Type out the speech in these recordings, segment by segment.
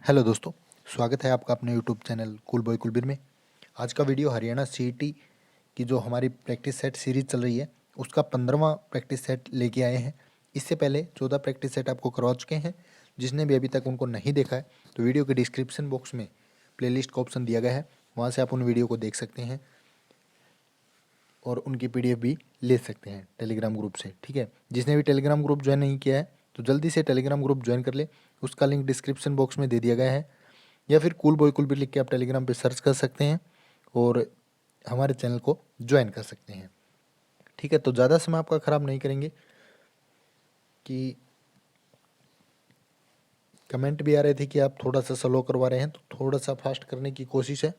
Hello दोस्तों, स्वागत है आपका अपने YouTube channel cool boy Kulbir में। आज का वीडियो हरियाणा सीईटी की जो हमारी प्रैक्टिस सेट सीरीज चल रही है उसका 15वां प्रैक्टिस सेट लेके आए हैं। इससे पहले 14 प्रैक्टिस सेट आपको करवा चुके हैं। जिसने भी अभी तक उनको नहीं देखा है तो वीडियो के डिस्क्रिप्शन बॉक्स में प्लेलिस्ट का ऑप्शन दिया गया है, वहाँ से आप उन वीडियो को देख सकते हैं और उनकी PDF भी ले सकते हैं टेलीग्राम ग्रुप से। ठीक है, जिसने भी टेलीग्राम ग्रुप ज्वाइन नहीं किया है तो जल्दी से टेलीग्राम ग्रुप ज्वाइन कर ले, उसका लिंक डिस्क्रिप्शन बॉक्स में दे दिया गया है, या फिर कूल बॉय कुलबीर लिख के आप टेलीग्राम पे सर्च कर सकते हैं और हमारे चैनल को ज्वाइन कर सकते हैं। ठीक है, तो ज़्यादा समय आपका ख़राब नहीं करेंगे कि कमेंट भी आ रहे थे कि आप थोड़ा सा स्लो करवा रहे हैं, तो थोड़ा सा फास्ट करने की कोशिश है।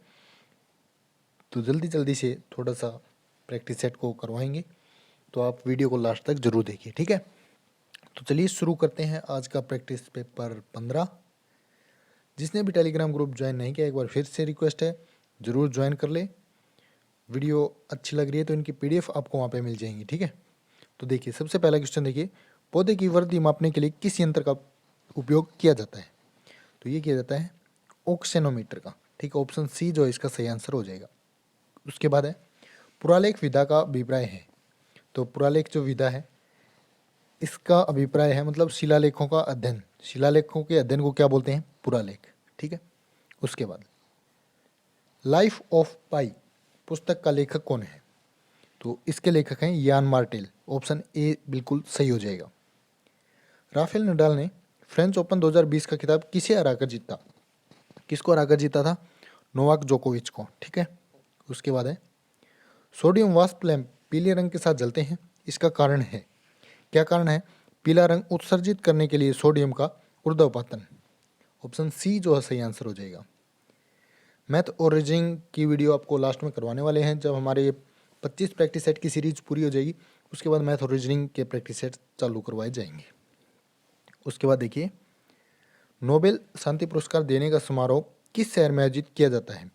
तो जल्दी जल्दी से थोड़ा सा प्रैक्टिस सेट को करवाएंगे, तो आप वीडियो को लास्ट तक ज़रूर देखिए। ठीक है, तो चलिए शुरू करते हैं आज का प्रैक्टिस पेपर 15। जिसने भी टेलीग्राम ग्रुप ज्वाइन नहीं किया एक बार फिर से रिक्वेस्ट है, ज़रूर ज्वाइन कर ले। वीडियो अच्छी लग रही है तो इनकी PDF आपको वहाँ पे मिल जाएंगी। ठीक है, तो देखिए सबसे पहला क्वेश्चन देखिए, पौधे की वृद्धि मापने के लिए किस यंत्र का उपयोग किया जाता है? तो ये किया जाता है ऑक्सेनोमीटर का। ठीक है, ऑप्शन सी जो है इसका सही आंसर हो जाएगा। उसके बाद है पुरालेख विधा का अभिप्राय है। तो पुरालेख जो विधा है इसका अभिप्राय है मतलब शिलालेखों का अध्ययन। शिलालेखों के अध्ययन को क्या बोलते हैं? पुरालेख। ठीक है, उसके बाद लाइफ ऑफ पाई पुस्तक का लेखक कौन है? तो इसके लेखक हैं यान मार्टेल। ऑप्शन ए बिल्कुल सही हो जाएगा। राफेल नडाल ने फ्रेंच ओपन 2020 का खिताब किसे हराकर जीता? किसको हराकर जीता था? नोवाक जोकोविच को। ठीक है, उसके बाद है सोडियम वाष्प लैंप पीले रंग के साथ जलते हैं, इसका कारण है? क्या कारण है? पीला रंग उत्सर्जित करने के लिए सोडियम का ऊर्ध्वपातन। ऑप्शन सी जो है सही आंसर हो जाएगा। मैथ और रीजनिंग की वीडियो आपको लास्ट में करवाने वाले हैं। जब हमारे ये 25 प्रैक्टिस सेट की सीरीज पूरी हो जाएगी उसके बाद मैथ और रीजनिंग के प्रैक्टिस सेट चालू करवाए जाएंगे। उसके बाद देखिए, नोबेल शांति पुरस्कार देने का समारोह किस शहर में आयोजित किया जाता है?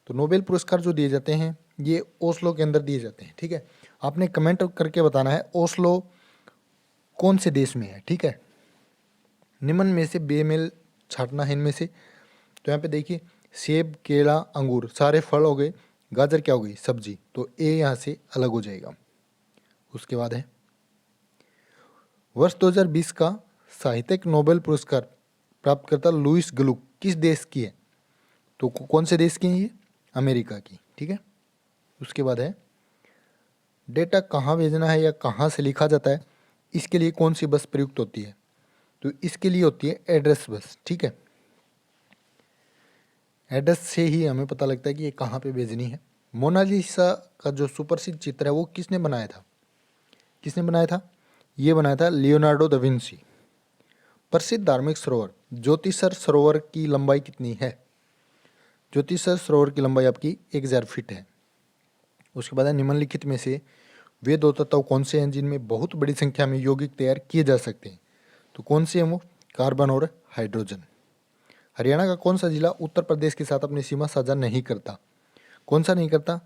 तो नोबेल पुरस्कार जो दिए जाते हैं ये ओस्लो के अंदर दिए जाते हैं। ठीक है, आपने कमेंट करके बताना है ओस्लो कौन से देश में है। ठीक है, निम्न में से बेमेल छांटना है इनमें से। तो यहाँ पे देखिए, सेब, केला, अंगूर सारे फल हो गए, गाजर क्या हो गई? सब्जी। तो ए यहाँ से अलग हो जाएगा। उसके बाद है वर्ष 2020 का साहित्यिक नोबेल पुरस्कार प्राप्तकर्ता लुईस ग्लुक किस देश की है? तो कौन से देश की है ये? अमेरिका की। ठीक है, उसके बाद है डेटा कहाँ भेजना है या कहाँ से लिखा जाता है, इसके लिए कौन सी बस प्रयुक्त होती है? तो इसके लिए होती है एड्रेस बस। ठीक है, एड्रेस से ही हमें पता लगता है कि ये कहाँ पे भेजनी है। मोनालिसा का जो सुप्रसिद्ध चित्र है वो किसने बनाया था? किसने बनाया था? ये बनाया था लियोनार्डो दा विंसी। प्रसिद्ध धार्मिक सरोवर ज्योतिसर सरोवर की लंबाई कितनी है? ज्योतिसर सरोवर की लंबाई आपकी 1000 फीट है। उसके बाद है निम्नलिखित में से वे दो तत्व कौन से हैं जिनमें बहुत बड़ी संख्या में यौगिक तैयार किए जा सकते हैं? तो कौन से हैं वो? कार्बन और हाइड्रोजन। हरियाणा का कौन सा जिला उत्तर प्रदेश के साथ अपनी सीमा साझा नहीं करता? कौन सा नहीं करता?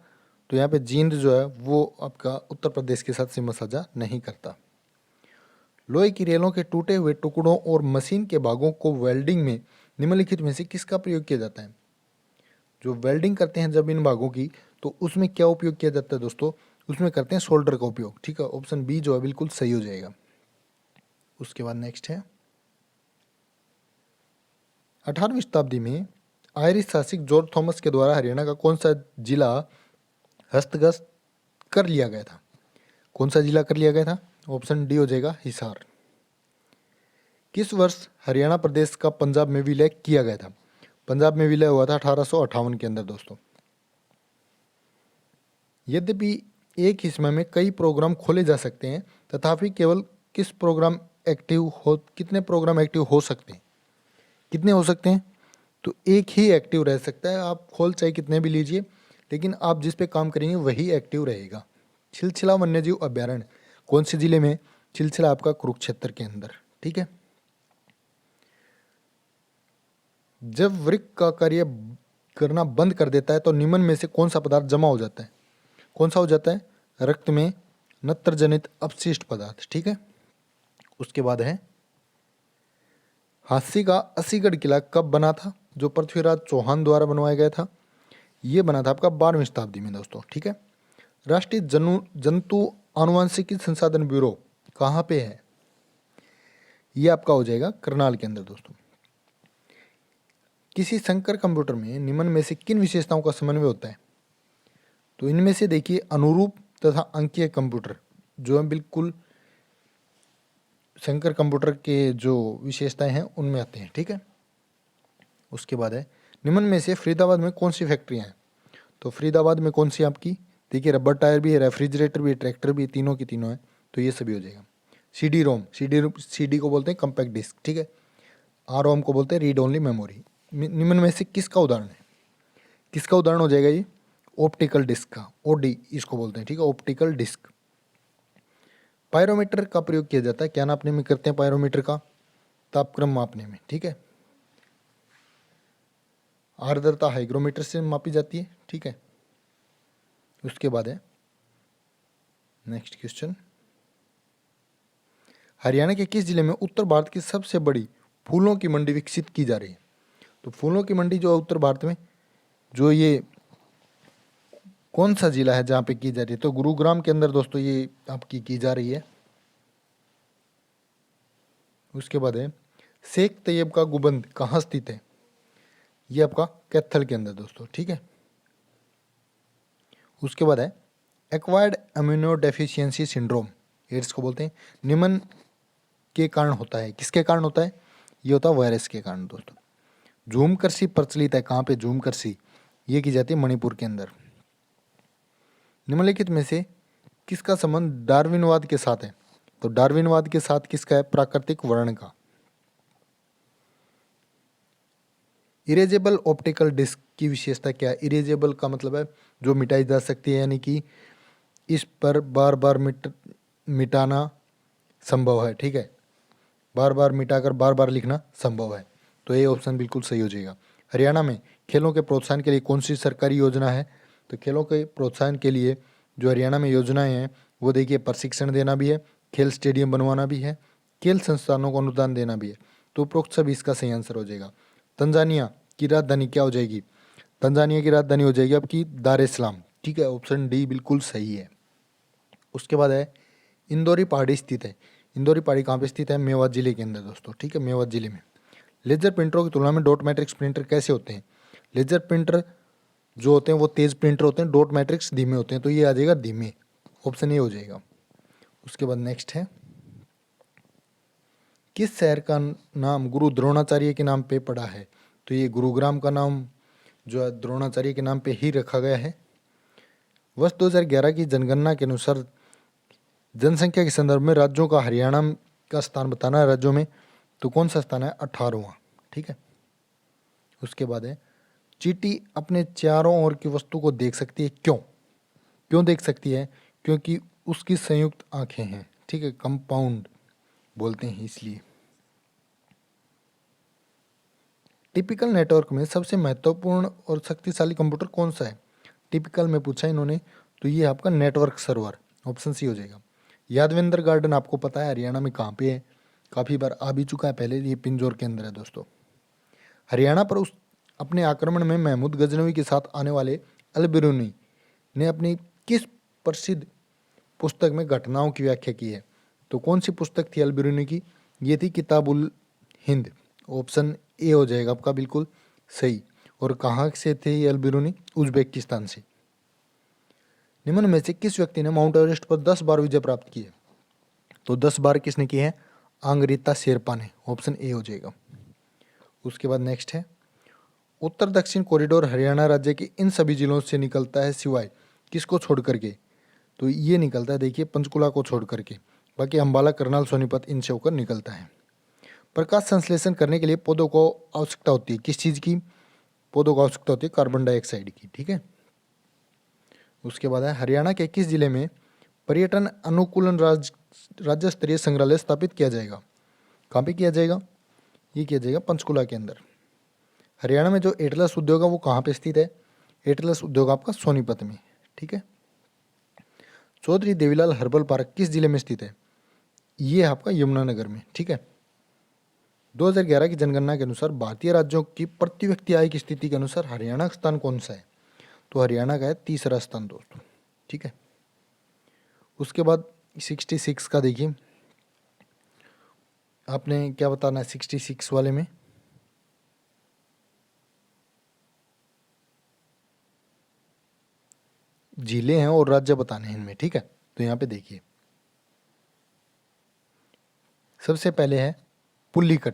तो यहाँ पे जींद जो है वो आपका उत्तर प्रदेश के साथ सीमा साझा नहीं करता। लोहे की रेलों के टूटे हुए टुकड़ों और मशीन के भागों को वेल्डिंग में निम्नलिखित में से किसका प्रयोग किया जाता है? जो वेल्डिंग करते हैं जब इन भागों की, तो उसमें क्या उपयोग किया जाता है दोस्तों? उसमें करते हैं सोल्डर का उपयोग। ठीक है, ऑप्शन बी जो है बिल्कुल सही हो जाएगा। उसके बाद नेक्स्ट है 18वीं शताब्दी में आयरिश शासक जॉर्ज थॉमस के द्वारा हरियाणा का कौन सा जिला हस्तगत कर लिया गया था? कौन सा जिला कर लिया गया था? ऑप्शन डी हो जाएगा हिसार। किस वर्ष हरियाणा प्रदेश का पंजाब में विलय किया गया था? पंजाब में विलय हुआ था 1858 के अंदर दोस्तों। यद्यपि एक ही समय में कई प्रोग्राम खोले जा सकते हैं तथापि केवल कितने प्रोग्राम एक्टिव हो सकते हैं? कितने हो सकते हैं? तो एक ही एक्टिव रह सकता है। आप खोल चाहे कितने भी लीजिए, लेकिन आप जिस पे काम करेंगे वही एक्टिव रहेगा। छिलछिला वन्यजीव अभ्यारण्य कौन से जिले में? छिलछिला आपका कुरुक्षेत्र के अंदर। ठीक है, जब वृक्क का कार्य करना बंद कर देता है तो निम्न में से कौन सा पदार्थ जमा हो जाता है? कौन सा हो जाता है? रक्त में नत्रजनित अपशिष्ट पदार्थ। ठीक है, उसके बाद है हाथी का अस्सीगढ़ किला कब बना था? जो पृथ्वीराज चौहान द्वारा बनवाया गया था, ये बना था आपका 12वीं शताब्दी में दोस्तों, ठीक है। राष्ट्रीय जंतु आनुवंशिकी संसाधन ब्यूरो कहाँ पे है? ये आपका हो जाएगा करनाल के अंदर दोस्तों। किसी संकर कंप्यूटर में निम्न में से किन विशेषताओं का समन्वय होता है? तो इनमें से देखिए अनुरूप तथा अंकीय कंप्यूटर जो है बिल्कुल संकर कंप्यूटर के जो विशेषताएं हैं उनमें आते हैं, ठीक है। उसके बाद है निम्न में से फरीदाबाद में कौन सी फैक्ट्रियां हैं? तो फरीदाबाद में कौन सी आपकी, देखिए रबर टायर भी है, रेफ्रिजरेटर भी है, ट्रैक्टर भी है, तीनों की तीनों है, तो ये सभी हो जाएगा। सीडी रोम, सीडी को बोलते हैं कम्पैक्ट डिस्क, ठीक है। आर रोम को बोलते हैं रीड ओनली मेमोरी। निम्न में से किसका उदाहरण है? किसका उदाहरण हो जाएगा ये? ऑप्टिकल डिस्क का, ओडी इसको बोलते हैं, ठीक है, ऑप्टिकल डिस्क। पायरोमीटर का प्रयोग किया जाता है, क्या नापने में करते हैं पायरोमीटर का? तापक्रम मापने में, ठीक है। आर्द्रता हाइग्रोमीटर से मापी जाती है, ठीक है। उसके बाद है नेक्स्ट क्वेश्चन, हरियाणा के किस जिले में उत्तर भारत की सबसे बड़ी फूलों की मंडी विकसित की जा रही है? तो फूलों की मंडी जो है उत्तर भारत में, जो ये कौन सा जिला है जहाँ पे की जा रही है? तो गुरुग्राम के अंदर दोस्तों ये आपकी की जा रही है। उसके बाद है शेख तैयब का गुंबद कहाँ स्थित है? ये आपका कैथल के अंदर दोस्तों, ठीक है। उसके बाद है acquired immuno deficiency syndrome, AIDS को बोलते हैं, निम्न के कारण होता है, किसके कारण होता है? ये होता है वायरस के कारण दोस्तों। झूम कृषि प्रचलित है, कहाँ पे? झूम कृषि ये की जाती है मणिपुर के अंदर। निम्नलिखित में से किसका संबंध डार्विनवाद के साथ है? तो डार्विनवाद के साथ किसका है? प्राकृतिक वर्ण का। इरेजेबल ऑप्टिकल डिस्क की विशेषता क्या है? इरेजेबल का मतलब है जो मिटाई जा सकती है, यानी कि इस पर बार बार मिटाना संभव है, ठीक है, बार बार मिटाकर बार बार लिखना संभव है, तो ये ऑप्शन बिल्कुल सही हो जाएगा। हरियाणा में खेलों के प्रोत्साहन के लिए कौन सी सरकारी योजना है? तो खेलों के प्रोत्साहन के लिए जो हरियाणा में योजनाएं हैं वो देखिए प्रशिक्षण देना भी है, खेल स्टेडियम बनवाना भी है, खेल संस्थानों को अनुदान देना भी है, तो उपरोक्त सभी इसका सही आंसर हो जाएगा। तंजानिया की राजधानी क्या हो जाएगी? तंजानिया की राजधानी हो जाएगी आपकी दार इस्लाम, ठीक है, ऑप्शन डी बिल्कुल सही है। उसके बाद है इंदौरी पहाड़ी स्थित है। इंदौरी पहाड़ी कहाँ पे स्थित है? मेवात जिले के अंदर दोस्तों, ठीक है, मेवात जिले में। लेजर प्रिंटरों की तुलना में डॉट मैट्रिक्स प्रिंटर कैसे होते हैं? लेजर प्रिंटर जो होते हैं वो तेज प्रिंटर होते हैं, डॉट मैट्रिक्स धीमे होते हैं, तो ये आ जाएगा धीमे, ऑप्शन ए हो जाएगा। उसके बाद नेक्स्ट है किस शहर का नाम गुरु द्रोणाचार्य के नाम पे पड़ा है? तो ये गुरुग्राम का नाम जो है द्रोणाचार्य के नाम पे ही रखा गया है। वर्ष 2011 की जनगणना के अनुसार जनसंख्या के संदर्भ में राज्यों का हरियाणा का स्थान बताना है राज्यों में, तो कौन सा स्थान है? 18वां, ठीक है। उसके बाद है चींटी अपने चारों ओर की वस्तु को देख सकती है, क्यों? क्यों देख सकती है? क्योंकि उसकी संयुक्त आंखें हैं, ठीक है, कंपाउंड बोलते हैं इसलिए। टिपिकल नेटवर्क में सबसे महत्वपूर्ण और शक्तिशाली कंप्यूटर कौन सा है? टिपिकल में पूछा इन्होंने, तो ये आपका नेटवर्क सर्वर, ऑप्शन सी हो जाएगा। यादवेंद्र गार्डन आपको पता है हरियाणा में कहाँ पे है? काफ़ी बार आ भी चुका है पहले, ये पिंजौर के अंदर है दोस्तों। हरियाणा पर उस अपने आक्रमण में महमूद गजनवी के साथ आने वाले अल बिरूनी ने अपनी किस प्रसिद्ध पुस्तक में घटनाओं की व्याख्या की है? तो कौन सी पुस्तक थी अल बिरूनी की? ये थी किताबुल हिंद, ऑप्शन ए हो जाएगा आपका बिल्कुल सही। और कहाँ से थे ये अल बिरूनी? उज्बेकिस्तान से। निम्न में से किस व्यक्ति ने माउंट एवरेस्ट पर 10 बार विजय प्राप्त की है? तो 10 बार किसने की है? आंगरीता शेरपा ने, ऑप्शन ए हो जाएगा। उसके बाद नेक्स्ट है उत्तर दक्षिण कॉरिडोर हरियाणा राज्य के इन सभी जिलों से निकलता है सिवाय किसको छोड़ करके? तो ये निकलता है देखिए पंचकुला को छोड़ करके, बाकी अम्बाला, करनाल, सोनीपत इनसे होकर निकलता है। प्रकाश संश्लेषण करने के लिए पौधों को आवश्यकता होती है, किस चीज़ की? पौधों को आवश्यकता होती है कार्बन डाइऑक्साइड की, ठीक है। उसके बाद है हरियाणा के किस जिले में पर्यटन अनुकूलन राज्य स्तरीय संग्रहालय स्थापित किया जाएगा? कहाँ पे किया जाएगा? ये किया जाएगा पंचकुला के अंदर। हरियाणा में जो एटलस उद्योग है वो कहाँ पे स्थित है? एटलस उद्योग आपका सोनीपत में, ठीक है। चौधरी देवीलाल हर्बल पार्क किस जिले में स्थित है? ये आपका यमुनानगर में, ठीक है। 2011 की जनगणना के अनुसार भारतीय राज्यों की प्रति व्यक्ति आय की स्थिति के अनुसार हरियाणा का स्थान कौन सा है? तो हरियाणा का है तीसरा स्थान दोस्तों, ठीक है। उसके बाद 66 का देखिए, आपने क्या बताना है 66 वाले में? जिले हैं और राज्य बताने हैं इनमें, ठीक है। तो यहाँ पे देखिए, सबसे पहले है पुल्लिकट।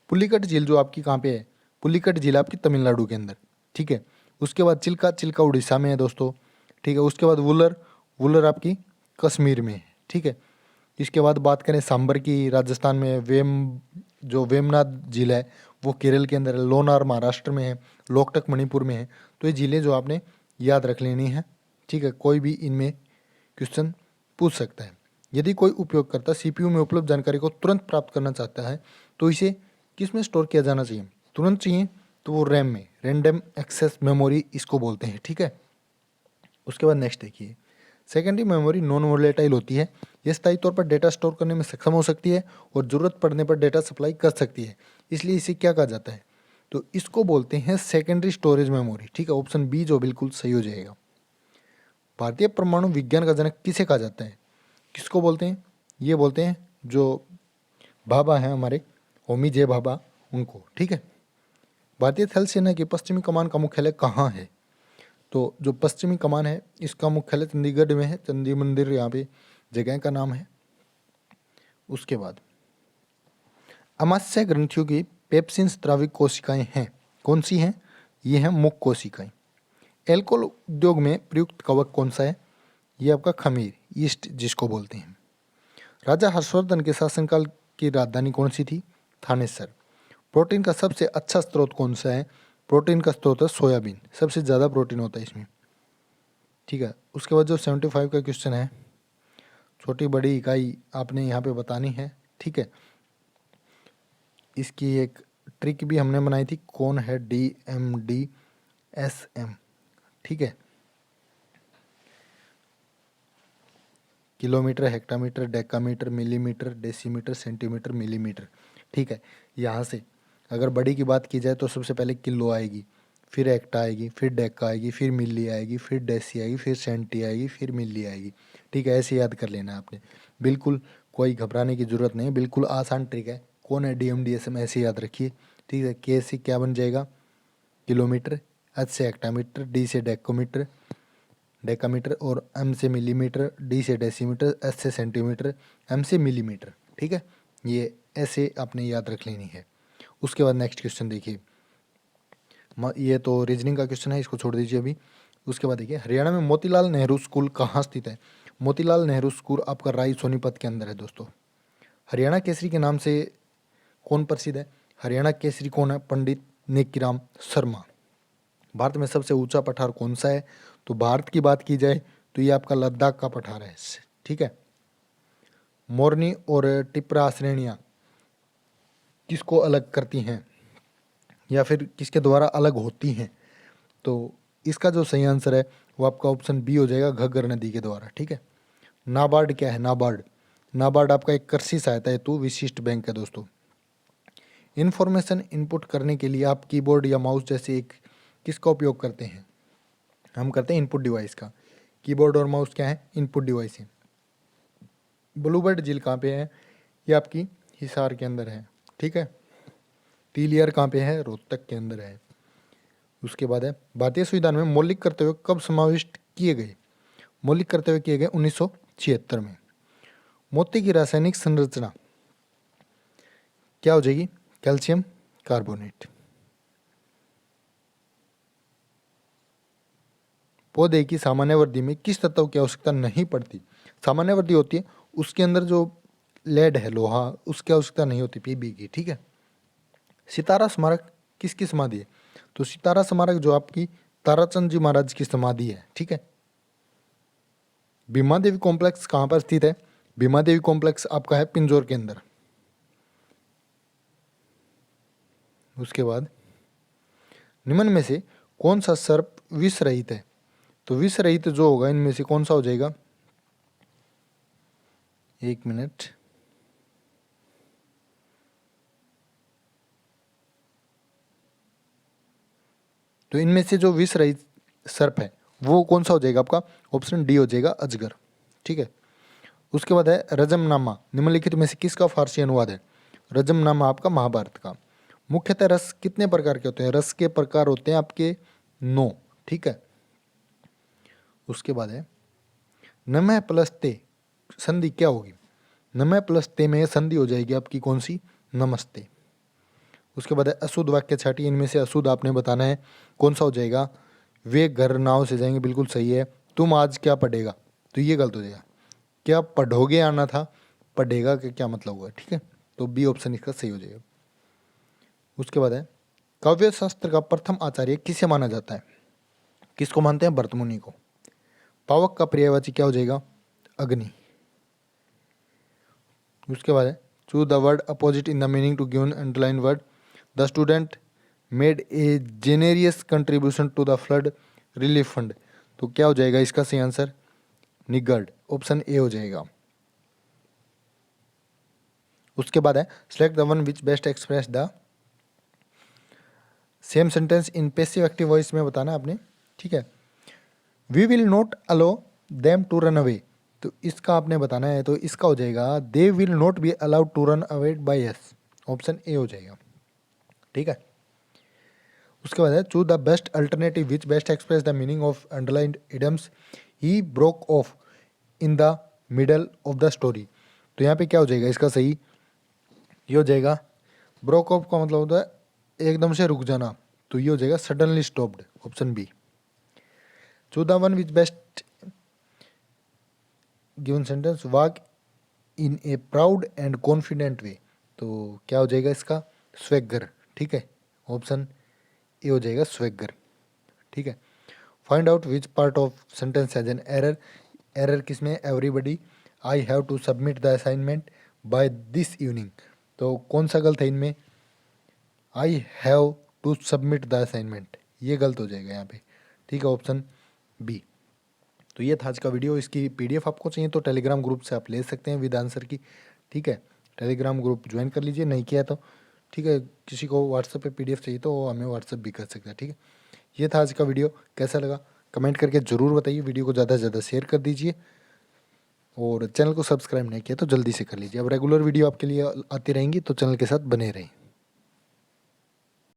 पुल्लिकट झील जो आपकी कहाँ पे है? पुल्लिकट झील आपकी तमिलनाडु के अंदर, ठीक है। उसके बाद चिल्का, चिल्का उड़ीसा में है दोस्तों, ठीक है। उसके बाद वुलर, वुलर आपकी कश्मीर में है, ठीक है। इसके बाद बात करें सांबर की, राजस्थान में है। जो वेमनाथ झील है वो केरल के अंदर है। लोनार महाराष्ट्र में है। लोकटक मणिपुर में है। तो ये झीलें जो आपने याद रख लेनी है, ठीक है। कोई भी इनमें क्वेश्चन पूछ सकता है। यदि कोई उपयोगकर्ता सीपीयू में उपलब्ध जानकारी को तुरंत प्राप्त करना चाहता है तो इसे किस में स्टोर किया जाना चाहिए? तुरंत चाहिए तो वो रैम में, रैंडम एक्सेस मेमोरी इसको बोलते हैं, ठीक है। उसके बाद नेक्स्ट देखिए, सेकेंडरी मेमोरी नॉन वोलेटाइल होती है। यह स्थायी तौर पर डेटा स्टोर करने में सक्षम हो सकती है और ज़रूरत पड़ने पर डेटा सप्लाई कर सकती है, इसलिए इसे क्या कहा जाता है? तो इसको बोलते हैं सेकेंडरी स्टोरेज मेमोरी, ठीक है। ऑप्शन बी जो बिल्कुल सही हो जाएगा। भारतीय परमाणु विज्ञान का जनक किसे कहा जाता है? किसको बोलते हैं? ये बोलते हैं जो भाभा हैं हमारे, होमी जे भाभा, उनको, ठीक है। भारतीय थल सेना की पश्चिमी कमान का मुख्यालय कहाँ है? तो जो पश्चिमी कमान है इसका मुख्यालय चंडीगढ़ में है। चंडी मंदिर यहाँ पे जगह का नाम है। उसके बाद अमाशय ग्रंथियों की पेप्सिन स्राविक कोशिकाएं हैं, कौन सी हैं? ये हैं मुख कोशिकाएं। एल्कोहल उद्योग में प्रयुक्त कवक कौन सा है? ये आपका खमीर, ईस्ट जिसको बोलते हैं। राजा हर्षवर्धन के शासनकाल की राजधानी कौन सी थी? थानेसर। प्रोटीन का सबसे अच्छा स्रोत कौन सा है? प्रोटीन का स्रोत है सोयाबीन, सबसे ज़्यादा प्रोटीन होता है इसमें, ठीक है। उसके बाद जो 75 का क्वेश्चन है, छोटी बड़ी इकाई आपने यहाँ पे बतानी है, ठीक है। इसकी एक ट्रिक भी हमने बनाई थी, कौन है DMDSM, ठीक है। Kilometre, hectometre, decametre, millimetre, decimetre, centimetre, millimetre, ठीक है। यहाँ से अगर बड़ी की बात की जाए तो सबसे पहले किलो आएगी, फिर हेक्टा आएगी, फिर डेका आएगी, फिर मिली आएगी, फिर डेसी आएगी, फिर सेंटी आएगी, फिर मिली आएगी, ठीक है। ऐसे याद कर लेना है आपने, बिल्कुल कोई घबराने की ज़रूरत नहीं है, बिल्कुल आसान ट्रिक है। कौन है DMDSM, ऐसे याद रखिए, ठीक है। के से क्या बन जाएगा? किलोमीटर, एच से हेक्टामीटर, डी से डेकोमीटर, डेकामीटर, और एम से मिलीमीटर, डी से डेसीमीटर, एस से सेंटीमीटर, एम से मिलीमीटर, ठीक है। ये ऐसे आपने याद रख लेनी है। उसके बाद नेक्स्ट क्वेश्चन देखिए, ये तो रीजनिंग का क्वेश्चन है, इसको छोड़ दीजिए अभी। उसके बाद देखिए, हरियाणा में मोतीलाल नेहरू स्कूल कहाँ स्थित है? मोतीलाल नेहरू स्कूल आपका राय सोनीपत के अंदर है दोस्तों। हरियाणा केसरी के नाम से कौन प्रसिद्ध है? हरियाणा केसरी कौन है? पंडित नेकीराम शर्मा। भारत में सबसे ऊंचा पठार कौन सा है? तो भारत की बात की जाए तो ये आपका लद्दाख का पठार है, ठीक है। मोरनी और टिपरा श्रेणियाँ किसको अलग करती हैं या फिर किसके द्वारा अलग होती हैं? तो इसका जो सही आंसर है वो आपका ऑप्शन बी हो जाएगा, घग्गर नदी के द्वारा, ठीक है। नाबार्ड क्या है? नाबार्ड, नाबार्ड आपका एक कृषि सहायता हेतु विशिष्ट बैंक है दोस्तों। इन्फॉर्मेशन इनपुट करने के लिए आप कीबोर्ड या माउस जैसे एक किसका उपयोग करते हैं? हम करते हैं इनपुट डिवाइस का। कीबोर्ड और माउस क्या है? इनपुट डिवाइस है। ब्लूबर्ड झील कहाँ पे है? ये आपकी हिसार के अंदर है, ठीक है। तीलियर कहाँ पे है? रोहतक के अंदर है। उसके बाद है, भारतीय संविधान में मौलिक कर्तव्य कब समाविष्ट किए गए? मौलिक कर्तव्य किए गए 1976 में। मोती की रासायनिक संरचना क्या हो जाएगी? Calcium carbonate. पौधे की सामान्य वृद्धि में किस तत्व की आवश्यकता नहीं पड़ती? सामान्य वृद्धि होती है उसके अंदर जो लेड है, लोहा, उसकी आवश्यकता नहीं होती, Pb की, ठीक है। सितारा स्मारक किसकी समाधि है? तो सितारा स्मारक जो आपकी ताराचंद जी महाराज की समाधि है, ठीक है। भीमा देवी कॉम्प्लेक्स कहाँ पर स्थित है? भीमा देवी कॉम्प्लेक्स आपका है पिंजौर के अंदर। उसके बाद निम्न में से कौन सा सर्प विष रहित है? तो विष रहित जो होगा इनमें से कौन सा हो जाएगा? एक मिनट, तो इनमें से जो विष रहित सर्प है वो कौन सा हो जाएगा आपका? ऑप्शन डी हो जाएगा, अजगर। ठीक है। उसके बाद है रजमनामा निम्नलिखित में से किसका फारसी अनुवाद है? रजमनामा आपका महाभारत का। मुख्यतः रस कितने प्रकार के होते हैं? रस के प्रकार होते हैं आपके 9। ठीक है। उसके बाद है नमः प्लस ते संधि क्या होगी? नमः प्लस ते में संधि हो जाएगी आपकी कौन सी? नमस्ते। उसके बाद है अशुद्ध वाक्य छाटी, इनमें से अशुद्ध आपने बताना है कौन सा हो जाएगा? वे घर नाव से जाएंगे, बिल्कुल सही है। तुम आज क्या पढ़ेगा, तो ये गलत हो जाएगा। क्या पढ़ोगे आना था, पढ़ेगा का क्या मतलब हुआ? ठीक है, तो बी ऑप्शन इसका सही हो जाएगा। उसके बाद है काव्य शास्त्र का प्रथम आचार्य किसे माना जाता है? किसको मानते हैं? भरतमुनि को। पावक का पर्यायवाची क्या हो जाएगा? अग्नि। उसके बाद है choose the word opposite in the meaning to given underline word. The student made a generous contribution to the flood relief fund, तो क्या हो जाएगा इसका सही आंसर? निगर्ड, ऑप्शन ए हो जाएगा। उसके बाद है select the one which best express the same sentence in passive active voice में बताना आपने। ठीक है। We will not allow them to run away, तो इसका आपने बताना है, तो इसका हो जाएगा they will not be allowed to run away by us, option A हो जाएगा। ठीक है। उसके बाद है choose the best alternative which best express the meaning of underlined इडम्स he broke of in the middle of the story, तो यहाँ पे क्या हो जाएगा इसका सही? ये हो जाएगा ब्रोक ऑफ का मतलब होता है एकदम से रुक जाना, तो ये हो जाएगा suddenly stopped, option B. Choose the one which best given sentence walk in a proud and confident way, तो क्या हो जाएगा इसका? स्वैगर। ठीक है, ऑप्शन ए हो जाएगा स्वैगर। ठीक है। Find out which part of sentence has an error, error किसमें? Everybody I have to submit the assignment by this evening, तो कौन सा गलत है इनमें? I have to submit the assignment, ये गलत हो जाएगा यहाँ पे। ठीक है, ऑप्शन बी। तो ये था आज का वीडियो। इसकी पीडीएफ आपको चाहिए तो टेलीग्राम ग्रुप से आप ले सकते हैं विद आंसर की। ठीक है, टेलीग्राम ग्रुप ज्वाइन कर लीजिए, नहीं किया तो। ठीक है, किसी को व्हाट्सएप पे पीडीएफ चाहिए तो हमें व्हाट्सएप भी कर सकते हैं। ठीक है, ये था आज का वीडियो। कैसा लगा कमेंट करके ज़रूर बताइए। वीडियो को ज़्यादा से ज़्यादा शेयर कर दीजिए और चैनल को सब्सक्राइब नहीं किया तो जल्दी से कर लीजिए। अब रेगुलर वीडियो आपके लिए आती रहेंगी, तो चैनल के साथ बने रहें।